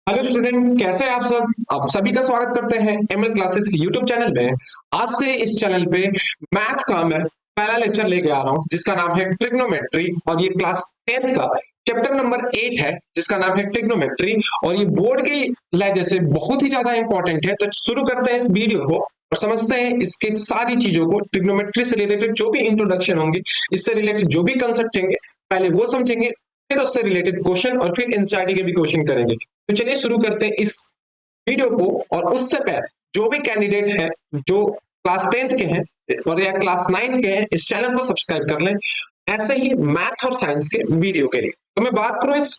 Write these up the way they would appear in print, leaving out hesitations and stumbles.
Hello student, कैसे हैं आप सब। आप सभी का स्वागत करते हैं एमएल क्लासेस यूट्यूब चैनल में। आज से इस चैनल पे मैथ का मैं पहला लेक्चर लेके आ रहा हूँ जिसका नाम है ट्रिग्नोमेट्री, और ये क्लास 10th का चैप्टर नंबर 8 है जिसका नाम है ट्रिग्नोमेट्री। और ये बोर्ड के लहजे से बहुत ही ज्यादा इंपॉर्टेंट है। तो शुरू करते हैं इस वीडियो को और समझते हैं इसके सारी चीजों को। ट्रिग्नोमेट्री से रिलेटेड जो भी इंट्रोडक्शन होंगे, इससे रिलेटेड जो भी कंसेप्ट होंगे, पहले वो समझेंगे, फिर उससे रिलेटेड क्वेश्चन और फिर एनसीईआरटी के भी क्वेश्चन करेंगे। तो चलिए शुरू करते हैं इस वीडियो को। और उससे पहले जो भी कैंडिडेट हैं जो क्लास 10th के हैं और या क्लास 9 के हैं, इस चैनल को सब्सक्राइब कर लें ऐसे ही मैथ और साइंस के वीडियो के लिए। तो मैं बात करूं इस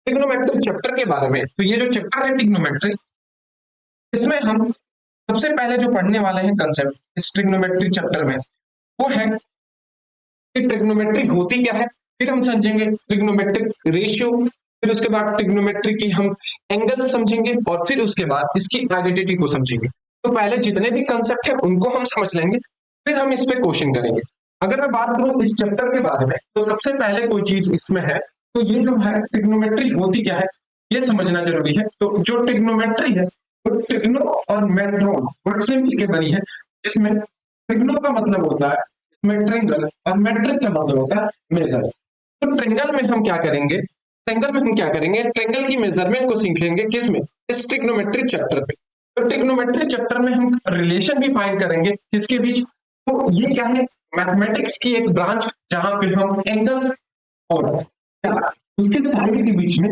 ट्रिग्नोमेट्री चैप्टर के बारे में, तो ये जो चैप्टर है ट्रिग्नोमेट्री, इसमें हम सबसे पहले जो पढ़ने वाले हैं कंसेप्ट इस ट्रिग्नोमेट्री चैप्टर में, वो है कि ट्रिग्नोमेट्री होती क्या है। फिर हम समझेंगे ट्रिग्नोमेट्रिक रेशियो, फिर उसके बाद ट्रिग्नोमेट्री की हम एंगल्स समझेंगे, और फिर उसके बाद इसकी आइडेंटिटी को समझेंगे। तो पहले जितने भी कंसेप्ट है उनको हम समझ लेंगे, फिर हम इस पे क्वेश्चन करेंगे। अगर मैं बात करूं इस चैप्टर के बारे में, तो सबसे पहले कोई चीज इसमें है, तो ये जो है ट्रिग्नोमेट्री होती क्या है ये समझना जरूरी है। तो जो ट्रिग्नोमेट्री है वो ट्रिग्नो और मेट्रोन वर्ड से मिलकर बनी है, जिसमें ट्रिग्नो का मतलब होता है इसमें ट्रिंगल, और मेट्रिक का मतलब होता है मेजर। तो ट्रिंगल में हम क्या करेंगे, ट्रिंगल की मेजरमेंट को सीखेंगे किसमें, इस ट्रिग्नोमेट्री चैप्टर पे। तो ट्रिग्नोमेट्री चैप्टर में हम रिलेशन भी फाइंड करेंगे किसके बीच। तो ये क्या है, मैथमेटिक्स की एक ब्रांच जहां पे हम एंगल्स और क्या उसके साइड के बीच में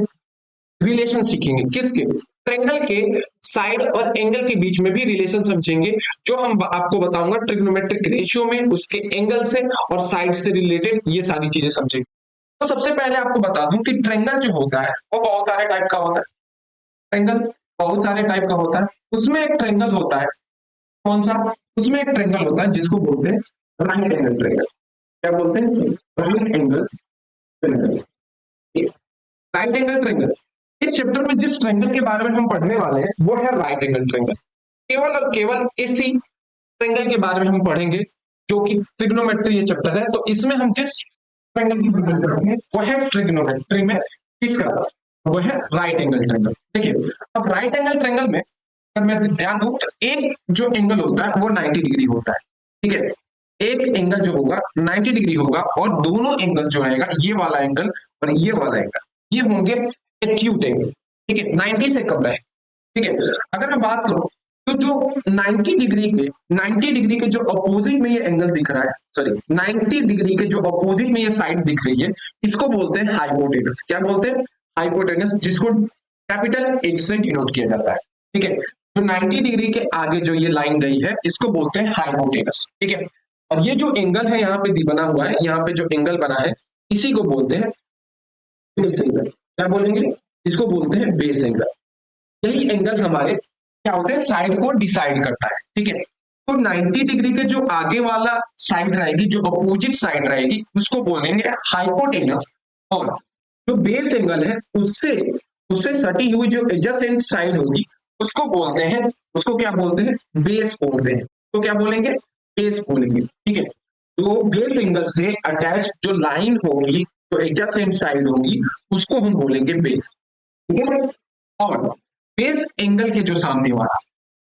रिलेशन सीखेंगे। किसके, ट्रायंगल के साइड और एंगल के बीच में भी रिलेशन समझेंगे, जो हम आपको बताऊंगा ट्रिग्नोमेट्रिक रेशियो में उसके एंगल से और साइड से रिलेटेड ये सारी चीजें समझेंगे। तो सबसे पहले आपको बता दूं कि ट्रायंगल जो होता है वो बहुत सारे टाइप का होता है। ट्रायंगल बहुत सारे टाइप का होता है। उसमें एक ट्रायंगल होता है, कौन सा, उसमें एक ट्रायंगल होता है जिसको बोलते हैं राइट एंगल ट्रायंगल। क्या बोलते हैं, right angle triangle. Right angle triangle, इस चैप्टर में जिस ट्रायंगल के बारे में हम पढ़ने वाले हैं वो है राइट एंगल ट्रायंगल। केवल और केवल इसी ट्रायंगल के बारे में हम पढ़ेंगे जो कि ट्रिग्नोमेट्री ये चैप्टर है। तो इसमें हम जिस ट्रायंगल की बात करेंगे वो है ट्रिग्नोमेट्री में किसका, वो है राइट एंगल ट्रायंगल। देखिए अब राइट एंगल ट्रायंगल में अगर मैं ध्यान दूं तो एक जो एंगल होता है वो 90 डिग्री होता है। ठीक है, एक एंगल जो होगा 90 डिग्री होगा, और दोनों एंगल जो रहेगा ये वाला एंगल और ये वाला एंगल ये होंगे एक्यूट एंगल। ठीक है, 90 से कम रहे। ठीक है, अगर मैं बात करूं तो जो 90 डिग्री के जो अपोजिट में ये एंगल दिख रहा है, सॉरी 90 डिग्री के जो अपोजिट में ये साइड दिख रही है, इसको बोलते हैं हाइपोटेनस। क्या बोलते हैं, हाइपोटेनस, जिसको कैपिटल एच से डिनोट किया जाता है। ठीक है, तो 90 डिग्री के आगे जो ये लाइन गई है इसको बोलते हैं हाइपोटेनस। ठीक है, और ये जो एंगल है यहाँ पे बना हुआ है, यहाँ पे जो एंगल बना है इसी को बोलते हैं बेस एंगल। क्या बोलेंगे, इसको बोलते हैं बेस एंगल। यही एंगल हमारे क्या होते हैं, साइड को डिसाइड करता है। ठीक है, तो 90 डिग्री के जो आगे वाला साइड रहेगी, जो अपोजिट साइड रहेगी, उसको बोलेंगे हाइपोटेनस। और जो बेस एंगल है उससे उससे सटी हुई जो एडजेसेंट साइड होगी उसको बोलते हैं, उसको क्या बोलते हैं, बेस बोलते हैं। तो क्या बोलेंगे, बेस बोलेंगे। ठीक है, तो बेस एंगल से अटैच जो लाइन होगी, जो एडजेसेंट साइड होगी, उसको हम बोलेंगे बेस। ठीक है, और बेस एंगल के जो सामने वाला,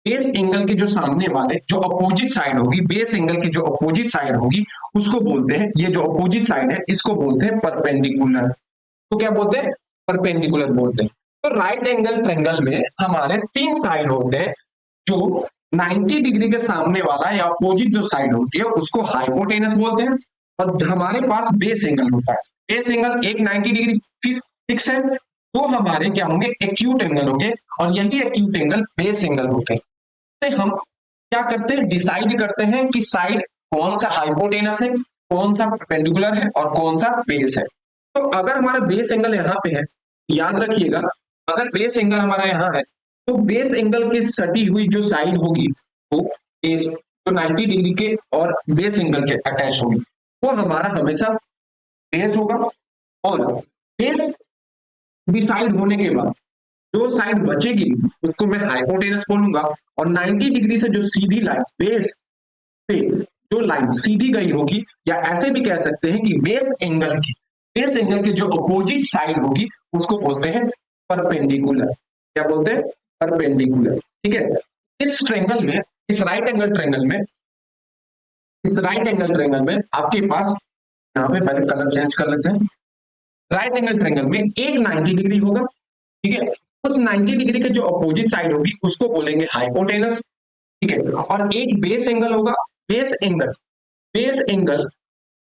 बेस एंगल के जो सामने वाले जो अपोजिट साइड होगी, बेस एंगल की जो अपोजिट साइड होगी उसको बोलते हैं, ये जो अपोजिट साइड है इसको बोलते हैं परपेंडिकुलर। तो क्या बोलते हैं, परपेंडिकुलर बोलते हैं। तो राइट एंगल ट्रायंगल में हमारे तीन साइड होते हैं। जो 90 डिग्री के सामने वाला या अपोजिट जो साइड होती है उसको हाइपोटेनस बोलते हैं, और हमारे पास बेस एंगल होता है। बेस एंगल एक 90 डिग्री फिक्स है, तो हमारे क्या होंगे, एक्यूट एंगल होंगे, और यही एक्यूट एंगल बेस एंगल होते हैं। तो हम क्या करते हैं, डिसाइड करते हैं कि साइड कौन सा हाइपोटेनस है, कौन सा परपेंडिकुलर है और कौन सा बेस है। तो अगर हमारा बेस एंगल यहाँ पे है, याद रखिएगा, अगर बेस एंगल हमारा यहाँ है तो बेस एंगल की सटी हुई जो साइड होगी वो बेस, तो 90 डिग्री के और बेस एंगल के अटैच होगी, वो हमारा हमेशा बेस होगा। और बेस डिसाइड होने के बाद जो साइड बचेगी उसको मैं हाइपोटेनस बोलूंगा, और 90 डिग्री से जो सीधी लाइन बेस पे जो लाइन सीधी गई होगी, या ऐसे भी कह सकते हैं कि बेस एंगल के जो अपोजिट साइड होगी उसको बोलते हैं परपेंडिकुलर। क्या बोलते हैं, परपेंडिकुलर। ठीक है, इस ट्रायंगल में, इस राइट एंगल ट्रायंगल में, इस राइट एंगल ट्रायंगल में आपके पास, यहाँ पे पहले कलर चेंज कर लेते हैं। राइट एंगल ट्रायंगल में एक 90 डिग्री होगा। ठीक है, उस 90 डिग्री के जो अपोजिट साइड होगी उसको बोलेंगे हाइपोटेनस। ठीक है, और एक बेस एंगल होगा। बेस एंगल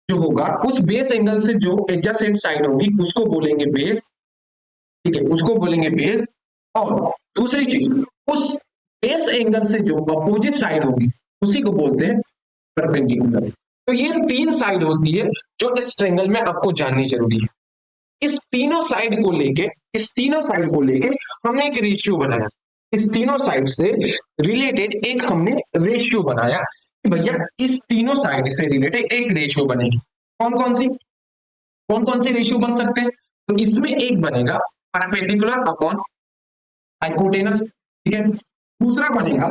जो होगा, उस बेस एंगल से जो एडजेसेंट साइड होगी उसको बोलेंगे बेस। ठीक है, उसको बोलेंगे बेस। और दूसरी चीज, उस बेस एंगल से जो अपोजिट साइड होगी उसी को बोलते हैं परपेंडिकुलर। तो ये तीन साइड होती है जो इस ट्रायंगल में आपको जाननी जरूरी है। इस तीनों साइड को लेके हमने एक रेशियो बनाया। इस तीनों साइड से रिलेटेड एक हमने रेशियो बनाया कि भैया इस तीनों साइड से रिलेटेड एक रेशियो बनेगी। कौन कौन सी रेशियो बन सकते हैं? तो इसमें एक बनेगा परपेंडिकुलर अपॉन हाइपोटेनस। ठीक है, दूसरा बनेगा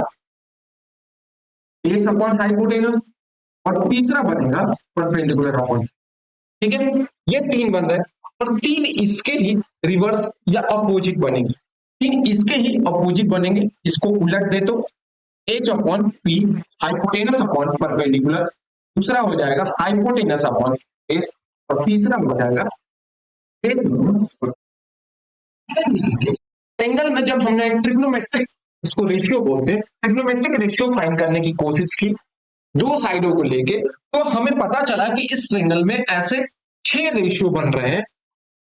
बेस अपॉन हाइपोटेनस, और तीसरा बनेगा परपेंडिकुलर अपॉन। ठीक है, ये तीन बन रहे हैं, और तीन इसके ही रिवर्स या अपोजिट बनेंगे। तीन इसके ही अपोजिट बनेंगे। इसको उलट दे तो H upon P, hypotenuse upon perpendicular, दूसरा हो जाएगा हाइपोटेनस अपॉन बेस, और तीसरा हो जाएगा बेस। एंगल में जब हमने ट्रिग्नोमेट्रिक, इसको रेशियो बोलते हैं, ट्रिग्नोमेट्रिक रेशियो फाइंड करने की कोशिश की दो साइडों को लेके, तो हमें पता चला कि इस ट्रायंगल में ऐसे 6 रेशियो बन रहे हैं।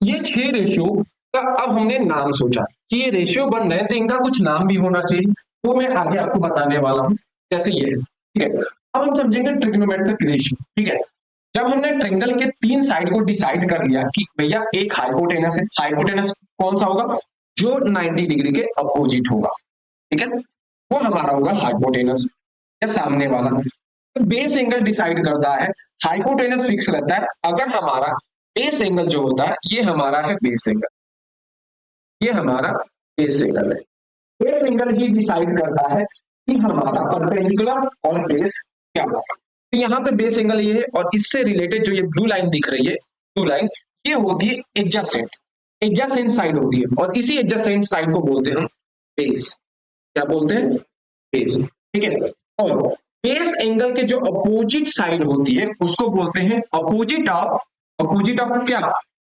ये 6 रेशियो का अब हमने नाम सोचा कि ये रेशियो बन रहे हैं तो इनका कुछ नाम भी होना चाहिए, तो मैं आगे आपको बताने वाला हूं। जैसे ये है। ठीक है, अब हम समझेंगे ट्रिग्नोमेट्रिक रेशियो। ठीक है, जब हमने ट्रायंगल के तीन साइड को डिसाइड कर लिया कि भैया एक हाइपोटेनस है, हाइपोटेनस कौन सा होगा, जो 90 डिग्री के अपोजिट होगा। ठीक है, वो हमारा होगा हाइपोटेनस या सामने वाला। तो बेस एंगल डिसाइड करता है, हाइपोटेनस फिक्स रहता है अगर हमारा बेस एंगल जो होता है, ये हमारा है बेस एंगल, ये हमारा बेस एंगल है। बेस एंगल ही डिसाइड करता है कि हमारा परपेंडिकुलर और बेस क्या होगा। तो यहाँ पे बेस एंगल ये है, और इससे रिलेटेड जो ये ब्लू लाइन दिख रही है, ब्लू लाइन, ये होती है एडजेसेंट साइड होती है, और इसी एडजेसेंट साइड को बोलते हैं हम बेस। क्या बोलते हैं, बेस। ठीक है, और बेस एंगल के जो अपोजिट साइड होती है उसको बोलते हैं अपोजिट ऑफ क्या,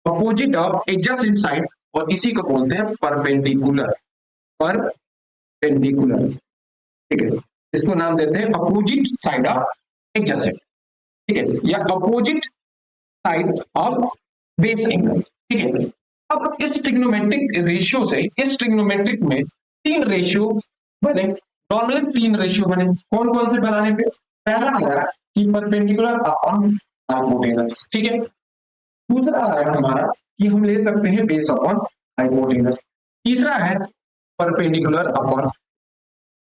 अपोजिट ऑफ एडजेसेंट साइड, और इसी को बोलते हैं परपेंडिकुलर। ठीक है, इसको नाम देते हैं अपोजिट साइड ऑफ एडजेसेंट। ठीक है, या opposite side of base angle. ठीक है, अब इस ट्रिग्नोमेट्रिक रेशियो से, इस ट्रिग्नोमेट्रिक में तीन रेशियो बने। नॉर्मली तीन रेशियो बने, कौन कौन से बनाने पे? पहला आया कि परपेंडिकुलर अपॉन हाइपोटेनस। ठीक है, दूसरा आया हमारा कि हम ले सकते हैं बेस अपॉन हाइपोटेनस, तीसरा है परपेंडिकुलर अपॉन।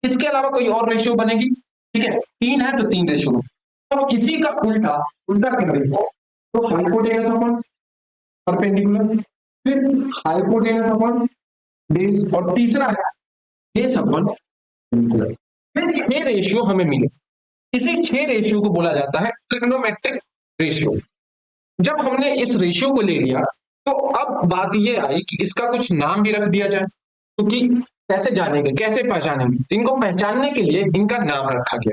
इसके अलावा कोई और रेशियो बनेगी? ठीक है, तीन है तो तीन रेशियो। अब इसी का उल्टा कर देखो, तो हाइपोटेनस अपॉन परपेंडिकुलर, फिर हाइपोटेनस अपॉन बेस, और तीसरा है बेस अपॉन परपेंडिकुलर। फिर 6 रेशियो हमें मिले। इसी 6 रेशियो को बोला जाता है ट्रिग्नोमेट्रिक रेशियो। जब हमने इस रेशियो को ले लिया, तो अब बात यह आई कि इसका कुछ नाम भी रख दिया जाए, क्योंकि कैसे जानेंगे, कैसे पहचानेंगे? इनको पहचानने के लिए इनका नाम रखा गया।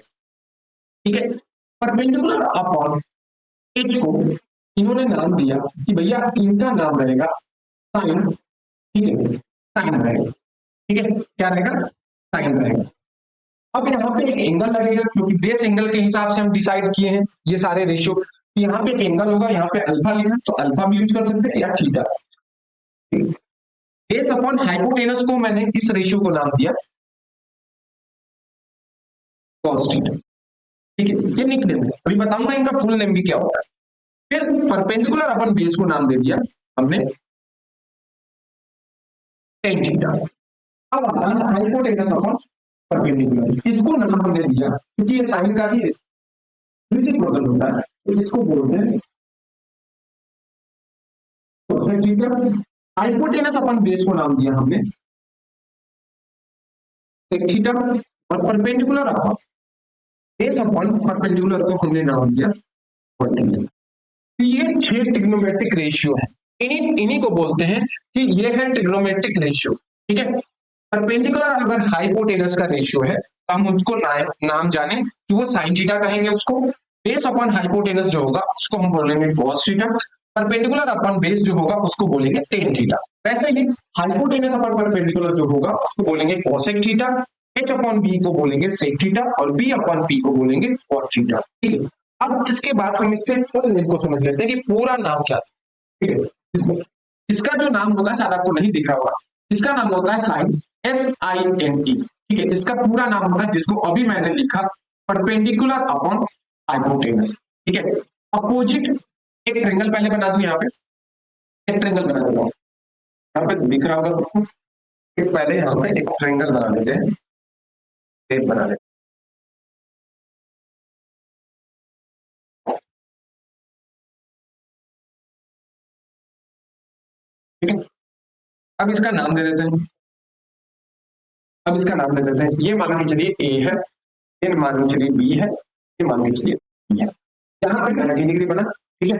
ठीक है, परपेंडिकुलर अपॉन एच को इन्होंने नाम दिया कि भैया इनका नाम रहेगा साइन। ठीक है, साइन रहेगा। ठीक है, क्या रहेगा, साइन रहेगा। अब यहाँ पे एक एंगल लगेगा, क्योंकि बेस एंगल के हिसाब से हम डिसाइड किए हैं ये सारे रेशियो। यहाँ पे एक एंगल होगा, यहाँ पे अल्फा लिखा, तो अल्फा भी यूज कर सकते हैं या थीटा। बेस अपॉन हाइपोटेनस को मैंने इस रेशियो को नाम दिया cos थीटा। ठीक है, ये निकनेम है, अभी बताऊंगा इनका फुल नेम भी क्या होता है। फिर परपेंडिकुलर अपन बेस को नाम दे दिया हमने tan थीटा। अब हाइपोटेनस अपॉन परपेंडिकुलर, इसको नाम हमने दिया क्योंकि ये साइन का ही रेसिप्रोकल होता है, तो इसको बोलते हैं cosec theta. Hypotenuse upon base को नाम दिया हमने sec थीटा, और perpendicular upon base upon perpendicular को हमने नाम दिया cot थीटा। ये 6 ट्रिग्नोमेट्रिक रेशियो है, इन्हीं को बोलते हैं कि ये है ट्रिग्नोमेट्रिक रेशियो। ठीक है, परपेंडिकुलर अगर हाइपोटेनस का रेशियो है तो हम उसको नाम जाने कि वो साइन थीटा कहेंगे उसको। बेस अपॉन हाइपोटेनस जो होगा उसको हम बोलेंगे cos theta. Perpendicular upon base जो होगा उसको बोलेंगे टेन थीटा। वैसे ही हाइपोटेनस अपॉन परपेंडिकुलर जो होगा उसको बोलेंगे cosec theta. H upon B को बोलेंगे सेक थीटा और बी अपॉन पी को बोलेंगे कॉट थीटा। ठीक है, अब इसके बाद हम इसके फुल नेम को समझ लेते हैं कि पूरा नाम क्या है। ठीक है, इसका जो नाम होगा शायद आपको नहीं दिख रहा होगा, इसका नाम होता है साइन, SINE। ठीक है, इसका पूरा नाम होगा जिसको अभी मैंने लिखा परपेंडिकुलर अपॉन हाइपोटेनस। ठीक है, अपोजिट एक ट्रायंगल पहले बना दूं, यहाँ पे एक ट्रायंगल बना दूंगा, यहाँ पे दिख रहा होगा सबको। पहले यहाँ पे एक ट्रायंगल बना लेते हैं, शेप बना लेते हैं। ठीक है, अब इसका नाम दे देते हैं, अब इसका नाम दे देते हैं, ये मान के चलिए ए है, ये मान के चलिए बी है, ये मान के चलिए सी है। यहाँ पे 90 डिग्री बना। ठीक है,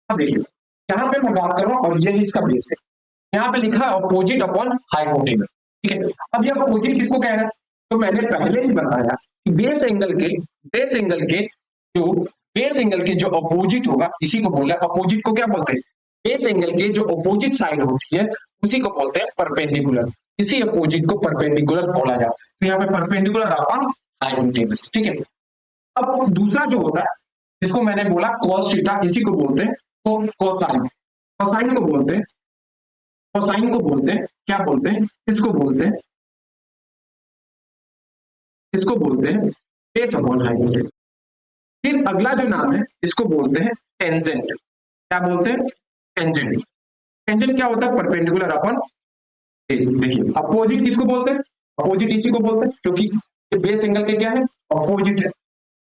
अब देखिए यहाँ पे मैं बात कर रहा हूँ और ये इसका बेस है, यहाँ पे लिखा है अपोजिट अपॉन हाइपोटेनस। ठीक है, अब ये अपोजिट किसको कह रहा है, तो मैंने पहले ही बताया कि बेस एंगल के जो अपोजिट होगा इसी को बोल रहा है। अपोजिट को क्या बोलते हैं, बेस एंगल के जो अपोजिट साइड होती है उसी को बोलते हैं परपेंडिकुलर। इसी अपोजिट को परपेंडिकुलर बोला जाता है। तो यहाँ पे परपेंडिकुलर अपॉन हाइपोटेनस। ठीक है, अब दूसरा जो होता है जिसको मैंने बोला cos थीटा, इसी को बोलते हैं कोसाइन। कोसाइन को बोलते हैं, कोसाइन को बोलते हैं क्या बोलते हैं, इसको बोलते हैं, इसको बोलते हैं बेस अपॉन हाइपोटेनस। फिर अगला जो नाम है इसको बोलते हैं टेंजेंट। क्या बोलते हैं, टेंजेंट। टेंजेंट क्या होता है, परपेंडिकुलर अपॉन बेस। देखिए अपोजिट किसको बोलते हैं, अपोजिट इसी को बोलते हैं क्योंकि ये बेस एंगल के क्या है, अपोजिट है,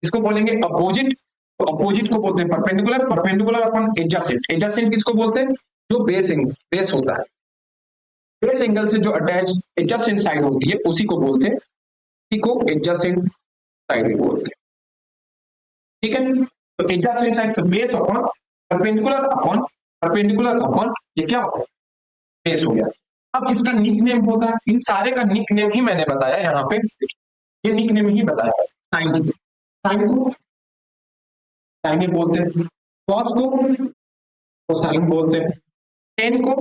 इसको बोलेंगे अपोजिट। तो अपोजिट को बोलते हैं perpendicular, perpendicular upon adjacent. Adjacent किसको बोलते हैं, जो बेस होता है, बेस एंगल से जो अटैच एडजेसेंट साइड होती है उसी को बोलते हैं, इसी को एडजेसेंट साइड बोलते हैं। ठीक है, तो एडजेसेंट साइड तो बेस अपॉन परपेंडिकुलर अपॉन ये क्या होता है, बेस हो गया। अब इसका निक नेम होता है, इन सारे का निक नेम ही मैंने बताया यहाँ पे, ये निक नेम ही बताया। साइन, साइन को साइन बोलते हैं, कॉस को कोसाइन बोलते हैं, टेन को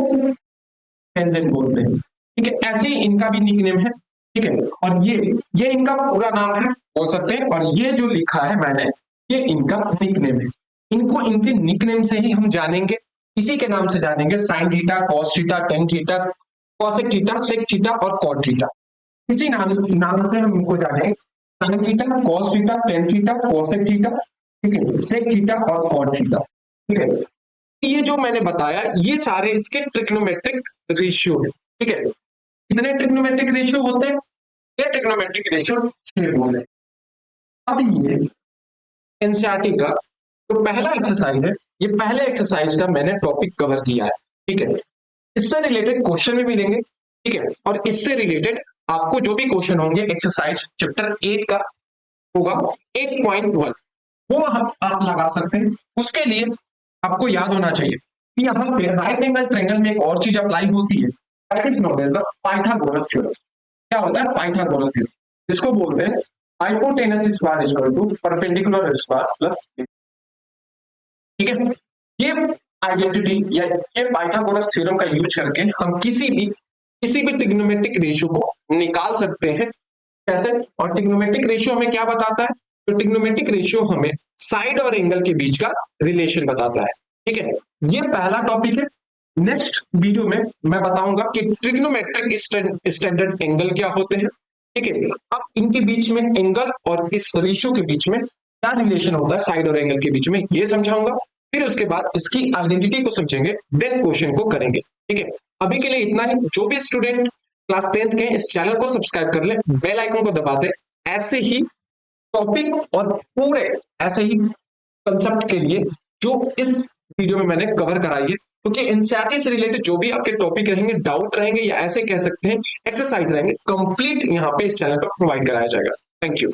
टेंजेंट बोलते हैं। ठीक है, ऐसे ही इनका भी निक नेम है। ठीक है, और ये इनका पूरा नाम है बोल सकते हैं, और ये जो लिखा है मैंने ये इनका निक नेम है। इनको इनके निक नेम से ही हम जानेंगे, इसी के नाम से जानेंगे, sine theta, cos theta, tan theta, cosec theta, sec theta और कॉट थीटा। इसी नाम से हम इनको जानेंगे, sine theta, cos theta, tan theta, cosec theta, ठीक है, सेक थीटा और कॉट थीटा। ठीक है, ये जो मैंने बताया ये सारे इसके ट्रिग्नोमेट्रिक रेशियो है। ठीक है, कितने ट्रिग्नोमेट्रिक रेशियो होते हैं, ये ट्रिग्नोमेट्रिक रेशियो 6 होते हैं। अब ये एनसीईआरटी का जो पहला एक्सरसाइज है, ये पहले एक्सरसाइज का मैंने टॉपिक कवर किया है। ठीक है, इससे रिलेटेड क्वेश्चन भी मिलेंगे। ठीक है, और इससे रिलेटेड आपको जो भी क्वेश्चन होंगे एक्सरसाइज चैप्टर 8 का होगा 8.1 वो आप लगा सकते हैं। उसके लिए आपको याद होना चाहिए कि यहाँ पे राइट एंगल ट्रायंगल में एक और चीज अप्लाई होती है, that is known as the Pythagoras theorem. क्या होता है पाइथागोरस थ्योरम, जिसको बोलते हैं hypotenuse square equal to perpendicular square plus. ठीक है, ये आइडेंटिटी या ये पाइथागोरस थ्योरम का यूज करके हम किसी भी ट्रिग्नोमेट्रिक रेशियो को निकाल सकते हैं। कैसे, और ट्रिग्नोमेट्रिक रेशियो हमें क्या बताता है, तो ट्रिग्नोमेट्रिक रेशियो हमें साइड और एंगल के बीच का रिलेशन बताता है। ठीक है, ये पहला टॉपिक है। नेक्स्ट वीडियो में मैं बताऊंगा कि ट्रिग्नोमेट्रिक स्टैंडर्ड एंगल क्या होते हैं। ठीक है, अब इनके बीच में एंगल और इस रेशियो के बीच में क्या रिलेशन होता है साइड और एंगल के बीच में, ये समझाऊंगा। फिर उसके बाद इसकी आइडेंटिटी को समझेंगे, देन क्वेश्चन को करेंगे। ठीक है, अभी के लिए इतना ही। जो भी स्टूडेंट क्लास 10th के इस चैनल को सब्सक्राइब कर ले, बेल आइकन को दबा दे, ऐसे ही टॉपिक और पूरे ऐसे ही कंसेप्ट के लिए जो इस वीडियो में मैंने कवर कराई है, क्योंकि एनसीईआरटी से रिलेटेड जो भी आपके टॉपिक रहेंगे, डाउट रहेंगे या ऐसे कह सकते हैं एक्सरसाइज रहेंगे, कंप्लीट यहाँ पे इस चैनल पर प्रोवाइड कराया जाएगा। Thank you.